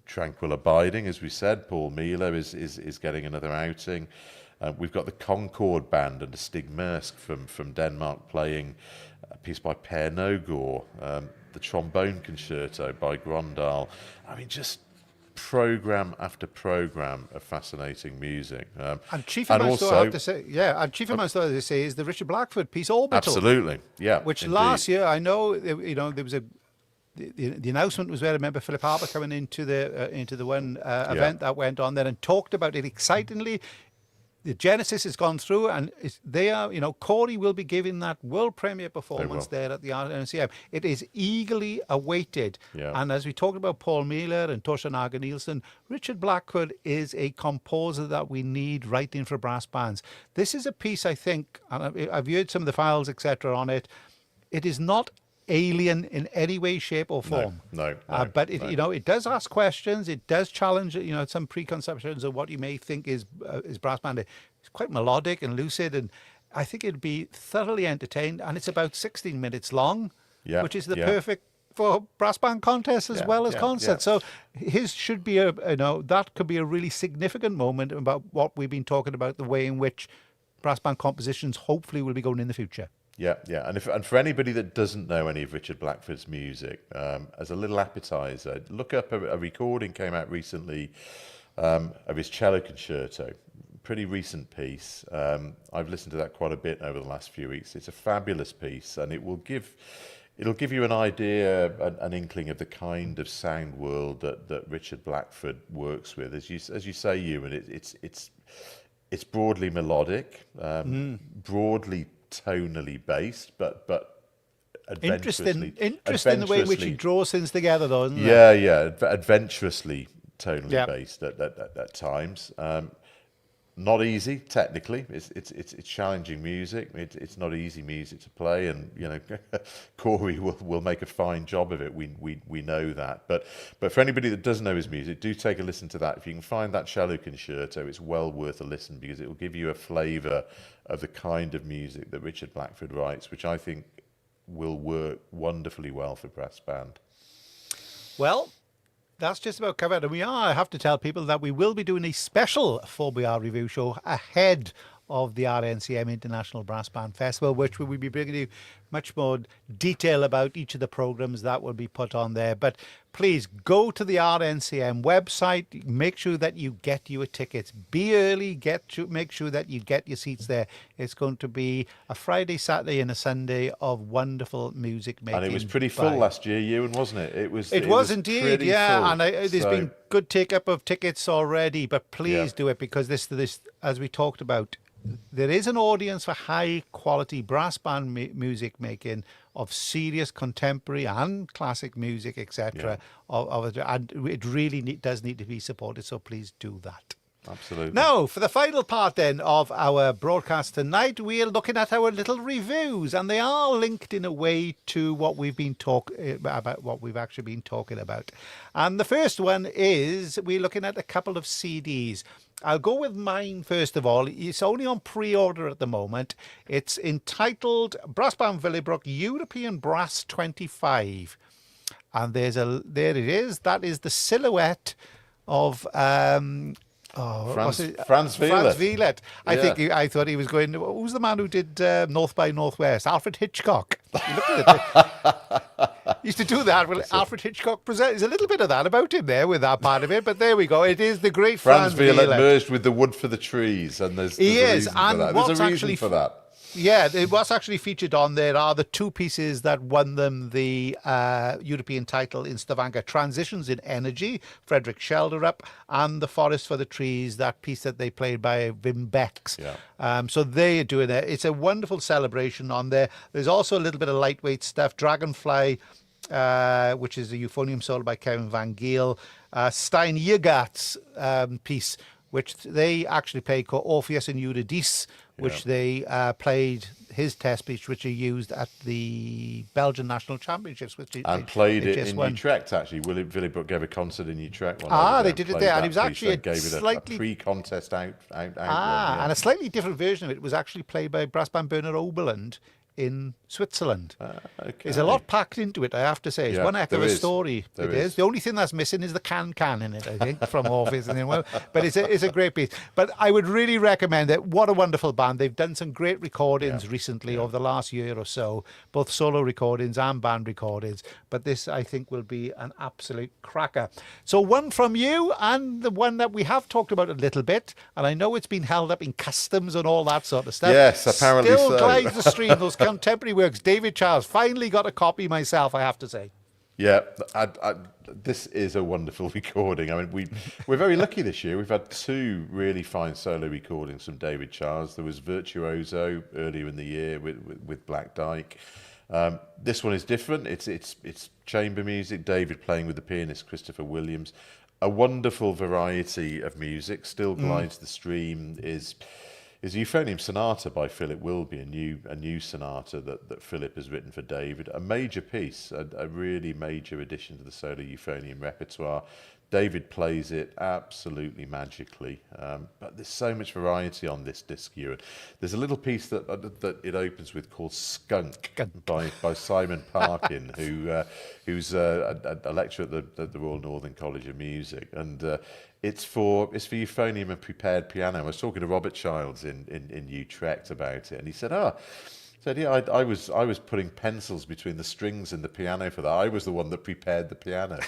Tranquil Abiding, as we said. Paul Miller is getting another outing. We've got the Concord Band under Stig Mærsk from Denmark playing a piece by Per Nogård, the Trombone Concerto by Grøndal. I mean, just program after program of fascinating music. And chief amongst those, I have to say, chief amongst those, I say, is the Richard Blackford piece, Orbital. Absolutely, yeah. Which last year, I know, there was the announcement was where I remember Philip Harper coming into the one event that went on there and talked about it excitingly. The Genesis has gone through, and they are, Corey will be giving that world premiere performance there at the RNCM. It is eagerly awaited. Yeah. And as we talked about Paul Miller and Torsten Ager Nielsen, Richard Blackford is a composer that we need writing for brass bands. This is a piece, I think, and I've heard some of the files, etc. on it. It is not alien in any way, shape or form. No. But it does ask questions. It does challenge, some preconceptions of what you may think is brass band. It's quite melodic and lucid, and I think it'd be thoroughly entertained. And it's about 16 minutes long, which is the perfect for brass band contests as well as concerts. So his should be that could be a really significant moment about what we've been talking about, the way in which brass band compositions hopefully will be going in the future. Yeah, and for anybody that doesn't know any of Richard Blackford's music, as a little appetizer, look up a recording came out recently of his cello concerto. Pretty recent piece. I've listened to that quite a bit over the last few weeks. It's a fabulous piece, and it'll give you an idea, an inkling of the kind of sound world that Richard Blackford works with. As you say, Ewan, it's broadly melodic, broadly tonally based, but interesting the way in which he draws things together, though, isn't it? Yeah, adventurously tonally based at times. Not easy technically. It's challenging music. It's not easy music to play, and Corey will make a fine job of it. We know that. But for anybody that doesn't know his music, do take a listen to that. If you can find that cello concerto, it's well worth a listen, because it will give you a flavour of the kind of music that Richard Blackford writes, which I think will work wonderfully well for brass band. Well, that's just about covered. And I have to tell people that we will be doing a special 4BR review show ahead of the RNCM International Brass Band Festival, which we will be bringing you much more detail about each of the programs that will be put on there. But please go to the RNCM website, make sure that you get your tickets. Be early, make sure that you get your seats there. It's going to be a Friday, Saturday and a Sunday of wonderful music making. And it was pretty full last year, Ewan, wasn't it? It was indeed, yeah. Full. And there's been good take up of tickets already, but please do it, because this, as we talked about, there is an audience for high quality brass band music making of serious contemporary and classic music, etc. And it really does need to be supported, so please do that. Absolutely. Now, for the final part then of our broadcast tonight, we are looking at our little reviews, and they are linked in a way to what we've been what we've actually been talking about. And the first one is we're looking at a couple of CDs. I'll go with mine first of all. It's only on pre-order at the moment. It's entitled Brass Band Willebroek European Brass 25. And there it is. That is the silhouette of Franz Wielet. Franz Wielet. I thought he was going. Who's the man who did North by Northwest? Alfred Hitchcock. You look at it. He used to do that. Well, Alfred Hitchcock presents. There's a little bit of that about him there with that part of it. But there we go. It is the great Franz Wielet merged with the wood for the trees, and there's a reason for that. There's a reason for that. Yeah, what's actually featured on there are the two pieces that won them the European title in Stavanger: Transitions in Energy, Frederick Schelderup, and The Forest for the Trees, that piece that they played by Wim Becks. Yeah. So they're doing it. It's a wonderful celebration on there. There's also a little bit of lightweight stuff. Dragonfly, which is a euphonium solo by Kevin Van Giel. Stein Yeagert's piece, which they actually played, called Orpheus and Eurydice, which they played his test piece, which he used at the Belgian National Championships. And played it in Utrecht, actually. Willebroek gave a concert in Utrecht. They did it there. And it was actually a pre-contest out. And a slightly different version of it was actually played by brass band Bernard Oberland in Switzerland. Okay. There's a lot packed into it, I have to say. It's one heck of a story. It is. The only thing that's missing is the can in it, I think, from Orpheus. But it's a great piece. But I would really recommend it. What a wonderful band. They've done some great recordings recently over the last year or so, both solo recordings and band recordings. But this, I think, will be an absolute cracker. So one from you, and the one that we have talked about a little bit, and I know it's been held up in customs and all that sort of stuff. Yes, apparently Still so. glides the stream, those contemporary works. David Charles, finally got a copy myself, I have to say. Yeah, this is a wonderful recording. I mean, we're very lucky this year. We've had two really fine solo recordings from David Charles. There was Virtuoso earlier in the year with Black Dyke. This one is different. It's chamber music. David playing with the pianist Christopher Williams. A wonderful variety of music. Still glides the stream is a euphonium sonata by Philip Wilby, a new sonata that Philip has written for David. A major piece, a really major addition to the solo euphonium repertoire. David plays it absolutely magically, but there's so much variety on this disc, Ewan. There's a little piece that it opens with called Skunk by Simon Parkin, who's a lecturer at the Royal Northern College of Music, and it's for euphonium and prepared piano. I was talking to Robert Childs in Utrecht about it, and he said, yeah, I was putting pencils between the strings and the piano for that. I was the one that prepared the piano.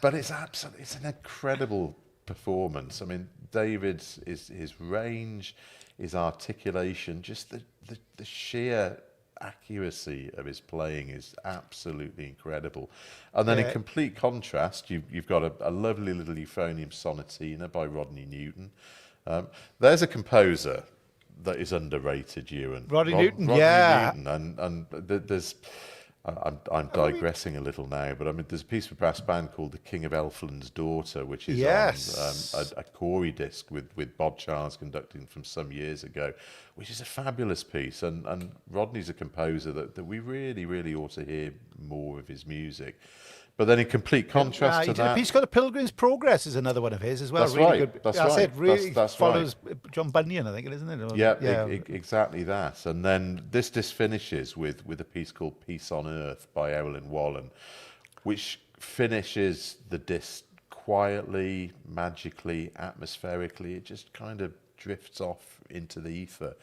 But it's an incredible performance. I mean, David's his range, his articulation, just the sheer accuracy of his playing is absolutely incredible. And then in complete contrast, you've got a lovely little euphonium sonatina by Rodney Newton. There's a composer that is underrated, Ewan. Rodney Newton, Newton, and there's I'm digressing a little now, but I mean, there's a piece for brass band called "The King of Elfland's Daughter," which is Yes. on a Corey disc with Bob Charles conducting from some years ago, which is a fabulous piece. And Rodney's a composer that we really, really ought to hear more of his music. But then, in complete contrast He to did a that, piece called "A Pilgrim's Progress" is another one of his as well. That's really right, good. that's I said right, really that's follows John Bunyan, I think it is, isn't it? yeah, exactly that. And then this disc finishes with a piece called "Peace on Earth" by Evelyn Wallen, which finishes the disc quietly, magically, atmospherically. It just kind of drifts off into the ether.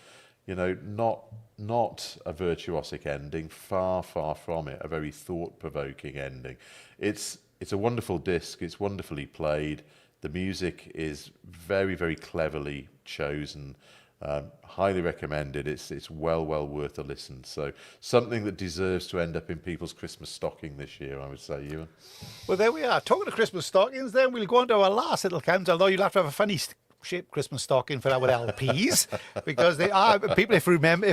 You know, not a virtuosic ending, far from it. A very thought-provoking ending. It's a wonderful disc. It's wonderfully played. The music is very, very cleverly chosen. Highly recommended. It's well worth a listen. So something that deserves to end up in people's Christmas stocking this year, I would say, Ewan. Well, there we are. Talking of Christmas stockings, then we'll go on to our last little count, although you'll have to have a funny shaped Christmas stocking for our LPs because they are people if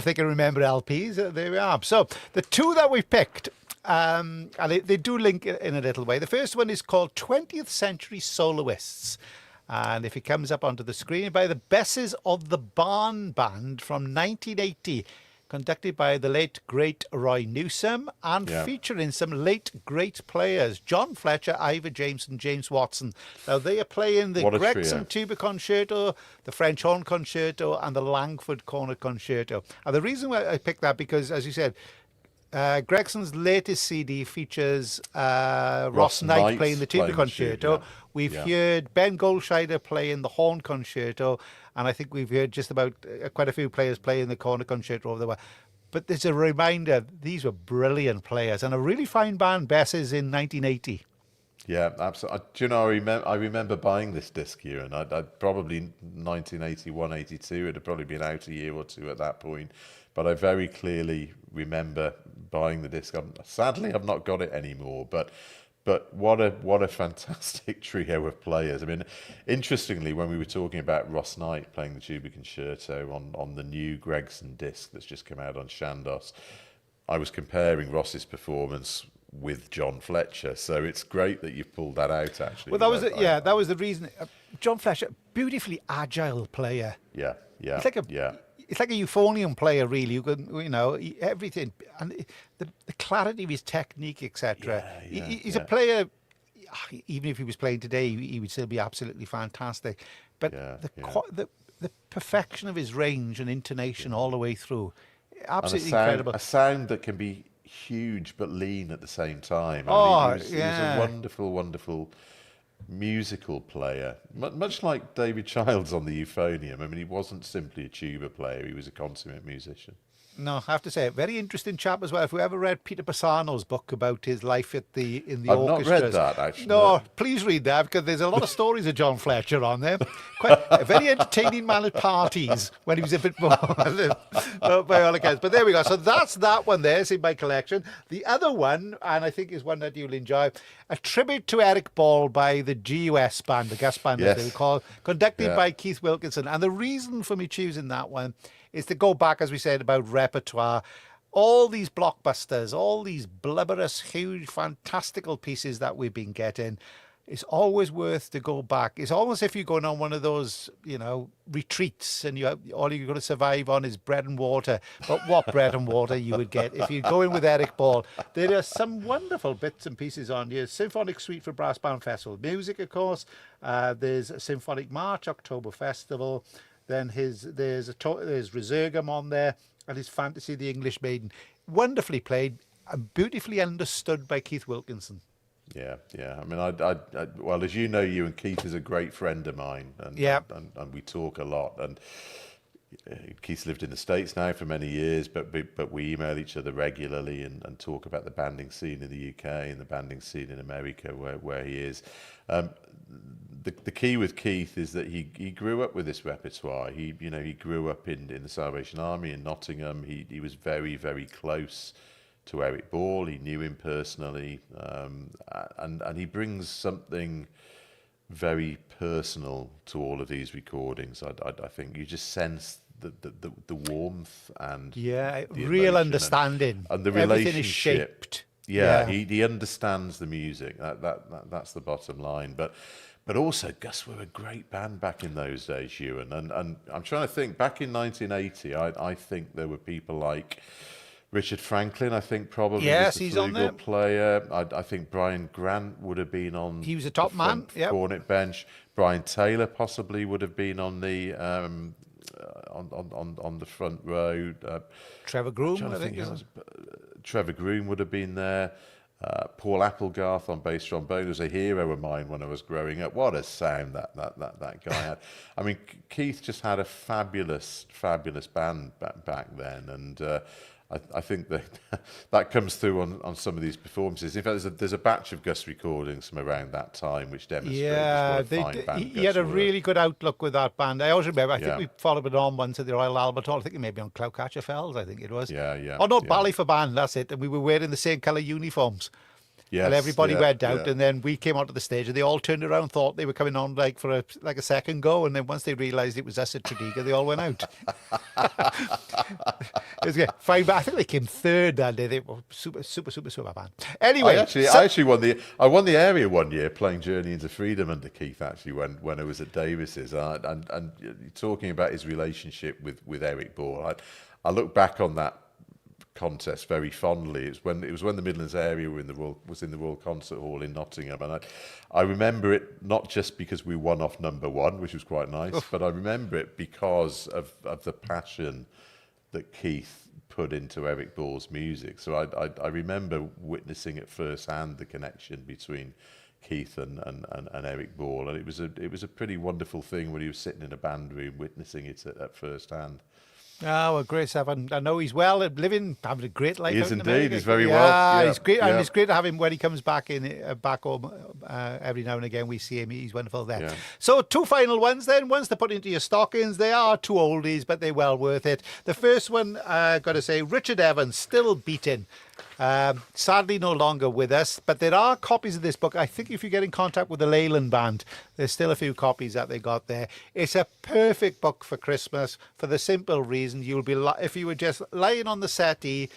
they can remember LPs, there we are. So the two that we picked, and they do link in a little way. The first one is called 20th Century Soloists, and if it comes up onto the screen, by the Besses of the Barn Band from 1980, conducted by the late great Roy Newsom, and featuring some late great players: John Fletcher, Ivor Jameson, James Watson. Now they are playing the Gregson Tuba Concerto, the French Horn Concerto, and the Langford Cornet Concerto. And the reason why I picked that, because as you said, Gregson's latest CD features Ross Knight playing the tuba concerto. We've heard Ben Goldscheider playing the horn concerto, and I think we've heard just about quite a few players playing the cornet concerto over there. But there's a reminder, these were brilliant players and a really fine band, Besses, in 1980. Yeah, absolutely. Do you know, I remember buying this disc here, and I'd probably 1981, 82. It had probably been out a year or two at that point. But I very clearly remember buying the disc. Sadly, I've not got it anymore. But what a fantastic trio of players. I mean, interestingly, when we were talking about Ross Knight playing the tuba concerto on the new Gregson disc that's just come out on Chandos, I was comparing Ross's performance with John Fletcher. So it's great that you've pulled that out, actually. Well, that was the reason. John Fletcher, beautifully agile player. Yeah. It's like a euphonium player, really. You could, everything, and the clarity of his technique, etc. He's a player. Even if he was playing today, he would still be absolutely fantastic. But the perfection of his range and intonation all the way through, absolutely incredible. A sound that can be huge but lean at the same time. He was a wonderful musical player, much like David Childs on the euphonium. I mean, he wasn't simply a tuba player, he was a consummate musician. No, I have to say, very interesting chap as well. If we ever read Peter Bassano's book about his life in the orchestras. I've not read that, actually. No, please read that, because there's a lot of stories of John Fletcher on there. Quite a very entertaining man at parties when he was a bit more, by all accounts. But there we go. So that's that one there. It's in my collection. The other one, and I think is one that you'll enjoy, a tribute to Eric Ball by the GUS band, the Gus band, as they call, conducted by Keith Wilkinson. And the reason for me choosing that one is to go back, as we said, about repertoire. All these blockbusters, all these blubberous, huge, fantastical pieces that we've been getting, it's always worth to go back. It's almost if you're going on one of those, retreats and all you're going to survive on is bread and water. But what bread and water you would get if you go in with Eric Ball. There are some wonderful bits and pieces on here. Symphonic Suite for Brass Band Festival Music, of course. There's a Symphonic March, October Festival. Then there's Resurgam on there, and his Fantasy, the English Maiden. Wonderfully played and beautifully understood by Keith Wilkinson. Yeah. I mean, well, as you know, you and Keith is a great friend of mine, and we talk a lot. And Keith's lived in the States now for many years, but we email each other regularly and talk about the banding scene in the UK and the banding scene in America, where he is. The key with Keith is that he grew up with this repertoire. He grew up in the Salvation Army in Nottingham. He was very, very close to Eric Ball. He knew him personally, and he brings something very personal to all of these recordings. I think you just sense the warmth and Yeah, the real emotion understanding. and the Everything is relationship. shaped. Yeah, he understands the music. That's the bottom line. But also, Gus were a great band back in those days, Ewan. And I'm trying to think. Back in 1980, I think there were people like Richard Franklin. I think probably Yes, was the he's on there. flugel player. I think Brian Grant would have been on. He was a top the man. front Yep. cornet bench. Brian Taylor possibly would have been on the on the front row. Trevor Groom, Trying to I think. think Trevor Groom would have been there. Paul Applegarth on bass trombone was a hero of mine when I was growing up. What a sound that guy had! I mean, Keith just had a fabulous band back then, and I think that comes through on some of these performances. In fact, there's a batch of Gus recordings from around that time which demonstrate just what a fine band he had a Gus were. really good outlook with that band. I always remember, I think we followed it on once at the Royal Albert Hall. I think it may be on Cloudcatcher Fells, I think it was. Yeah. Oh, no, yeah. Ballyfor Band, that's it. And we were wearing the same colour uniforms. Yes, And everybody went out, yeah. and then we came onto the stage, and they all turned around, thought they were coming on like for a second go, and then once they realised it was us at Tredegar, they all went out. It was good. Fine, but I think they came third that day. They were super band. Anyway, I actually won the area one year playing Journey into Freedom under Keith. Actually, when I was at Davis's, and talking about his relationship with Eric Ball, I look back on that contest very fondly. It was when the Midlands area was in the Royal Concert Hall in Nottingham, and I remember it not just because we won off number one, which was quite nice, but I remember it because of the passion that Keith put into Eric Ball's music. So I remember witnessing at first hand the connection between Keith and Eric Ball, and it was a pretty wonderful thing when he was sitting in a band room witnessing it at first hand. Oh, well, great stuff. And I know he's well, having a great life. He is out in indeed. America. He's very well. Yeah, he's great. yeah. And it's great to have him when he comes back back home every now and again. We see him. He's wonderful there. Yeah. So, two final ones then. Ones to put into your stockings. They are two oldies, but they're well worth it. The first one, got to say, Richard Evans, Still Beating. Sadly no longer with us, but there are copies of this book. I think if you get in contact with the Leyland Band, there's still a few copies that they got there. It's a perfect book for Christmas for the simple reason you'll be, if you were just lying on the settee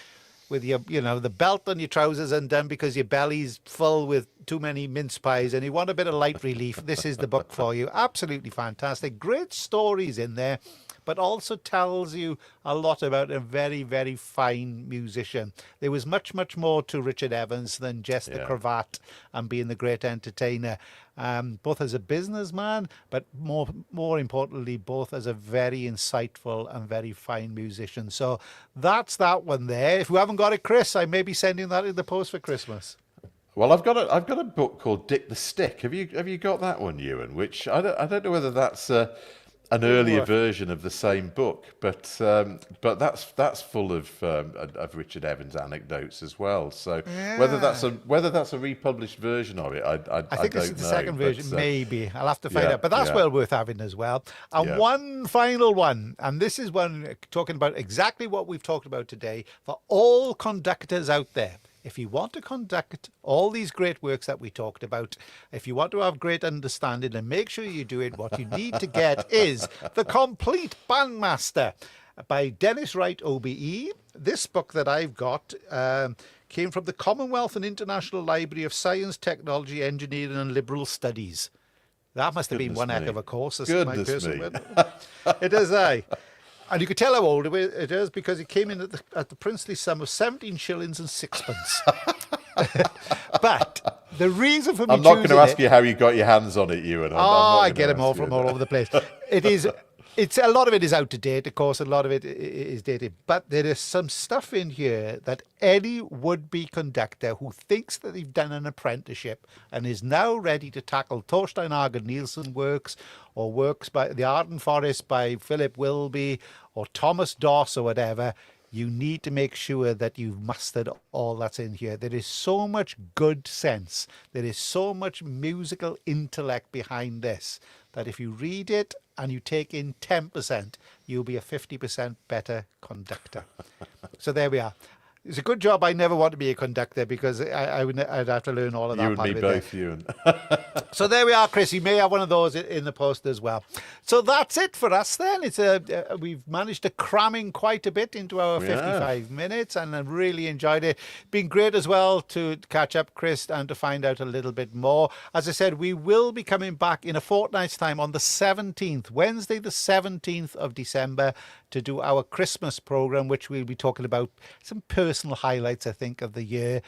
with your, the belt on your trousers undone because your belly's full with too many mince pies and you want a bit of light relief, this is the book for you. Absolutely fantastic. Great stories in there, but also tells you a lot about a very, very fine musician. There was much, much more to Richard Evans than just the cravat and being the great entertainer, both as a businessman, but more importantly, both as a very insightful and very fine musician. So that's that one there. If you haven't got it, Chris, I may be sending that in the post for Christmas. Well, I've got a book called Dick the Stick. Have you got that one, Ewan? Which I don't know whether that's an earlier version of the same book, but that's full of Richard Evans anecdotes as well. So whether that's a republished version of it, I think this is the second version. Maybe I'll have to find out, but that's well worth having as well. And one final one, and this is one talking about exactly what we've talked about today for all conductors out there. If you want to conduct all these great works that we talked about, if you want to have great understanding and make sure you do it, what you need to get is The Complete Bandmaster by Dennis Wright, OBE. This book that I've got came from the Commonwealth and International Library of Science, Technology, Engineering and Liberal Studies. That must have been one heck of a course. Goodness me. It is, And you could tell how old it is because it came in at the princely sum of 17 shillings and sixpence. But the reason for me I'm not going to ask you how you got your hands on it, Ewan. I get them all from all over the place. It's a lot of it is out of date, of course. A lot of it is dated, but there is some stuff in here that any would-be conductor who thinks that they've done an apprenticeship and is now ready to tackle Thorstein Hagen Nielsen works or works by the Arden Forest by Philip Wilby or Thomas Doss or whatever, you need to make sure that you've mastered all that's in here. There is so much good sense. There is so much musical intellect behind this that if you read it and you take in 10%, you'll be a 50% better conductor. So there we are. It's a good job I never want to be a conductor because I'd have to learn all of that. You and me both, Ewan. So there we are, Chris. You may have one of those in the post as well. So that's it for us then. We've managed to cram in quite a bit into our 55 minutes, and I really enjoyed it. Been great as well to catch up, Chris, and to find out a little bit more. As I said, we will be coming back in a fortnight's time on the 17th, Wednesday the 17th of December, to do our Christmas program, which we'll be talking about some personal highlights, I think, of the year,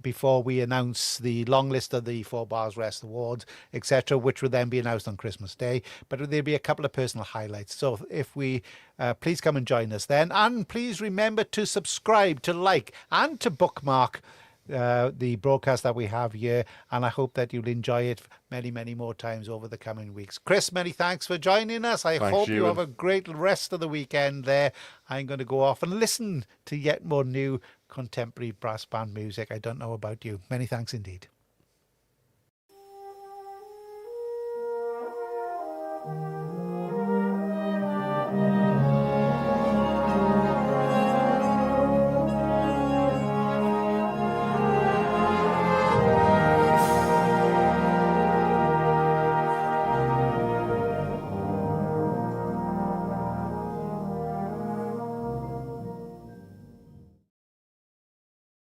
before we announce the long list of the 4Barsrest awards, etc., which will then be announced on Christmas Day. But there'll be a couple of personal highlights. So if we please come and join us then, and please remember to subscribe, to like, and to bookmark the broadcast that we have here, and I hope that you'll enjoy it many, many more times over the coming weeks. Chris, many thanks for joining us. I hope you have a great rest of the weekend there. I'm going to go off and listen to yet more new contemporary brass band music. I don't know about you. Many thanks indeed.